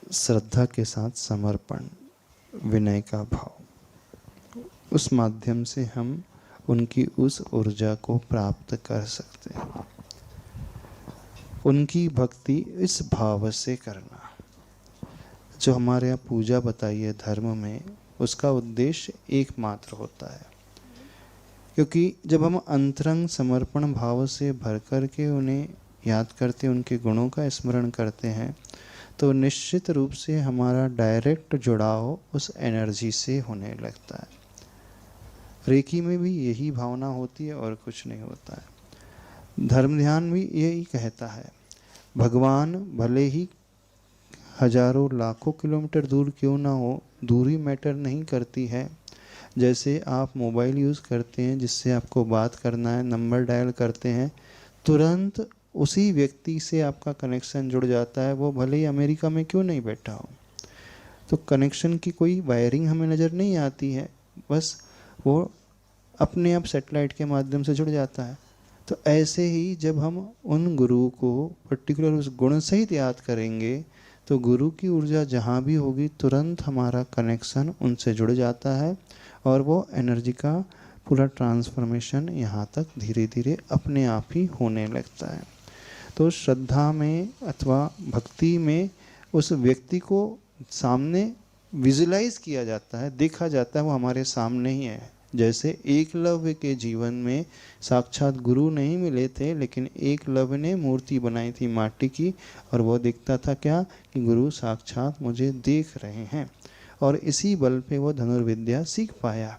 श्रद्धा के साथ समर्पण, विनय का भाव, उस माध्यम से हम उनकी उस ऊर्जा को प्राप्त कर सकते हैं। उनकी भक्ति इस भाव से करना, जो हमारे यहाँ पूजा बताई है धर्म में, उसका उद्देश्य एकमात्र होता है। क्योंकि जब हम अंतरंग समर्पण भाव से भर कर के उन्हें याद करते, उनके गुणों का स्मरण करते हैं, तो निश्चित रूप से हमारा डायरेक्ट जुड़ाव उस एनर्जी से होने लगता है। रेकी में भी यही भावना होती है और कुछ नहीं होता है। धर्म ध्यान भी यही कहता है, भगवान भले ही हजारों लाखों किलोमीटर दूर क्यों ना हो, दूरी मैटर नहीं करती है। जैसे आप मोबाइल यूज़ करते हैं, जिससे आपको बात करना है, नंबर डायल करते हैं, तुरंत उसी व्यक्ति से आपका कनेक्शन जुड़ जाता है, वो भले ही अमेरिका में क्यों नहीं बैठा हो। तो कनेक्शन की कोई वायरिंग हमें नज़र नहीं आती है, बस वो अपने आप सेटेलाइट के माध्यम से जुड़ जाता है। तो ऐसे ही जब हम उन गुरु को पर्टिकुलर उस गुण सहित याद करेंगे, तो गुरु की ऊर्जा जहाँ भी होगी, तुरंत हमारा कनेक्शन उनसे जुड़ जाता है और वो एनर्जी का पूरा ट्रांसफॉर्मेशन यहाँ तक धीरे धीरे अपने आप ही होने लगता है। तो श्रद्धा में अथवा भक्ति में उस व्यक्ति को सामने विजुलाइज किया जाता है, देखा जाता है, वो हमारे सामने ही है। जैसे एकलव्य के जीवन में साक्षात गुरु नहीं मिले थे, लेकिन एकलव्य ने मूर्ति बनाई थी माटी की, और वो दिखता था क्या कि गुरु साक्षात मुझे देख रहे हैं, और इसी बल पे वो धनुर्विद्या सीख पाया।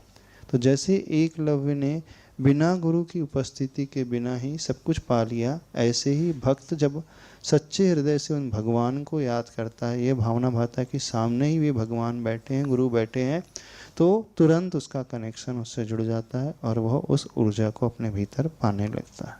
तो जैसे एकलव्य ने बिना गुरु की उपस्थिति के बिना ही सब कुछ पा लिया, ऐसे ही भक्त जब सच्चे हृदय से उन भगवान को याद करता है, ये भावना भाता है कि सामने ही वे भगवान बैठे हैं, गुरु बैठे हैं, तो तुरंत उसका कनेक्शन उससे जुड़ जाता है और वह उस ऊर्जा को अपने भीतर पाने लगता है।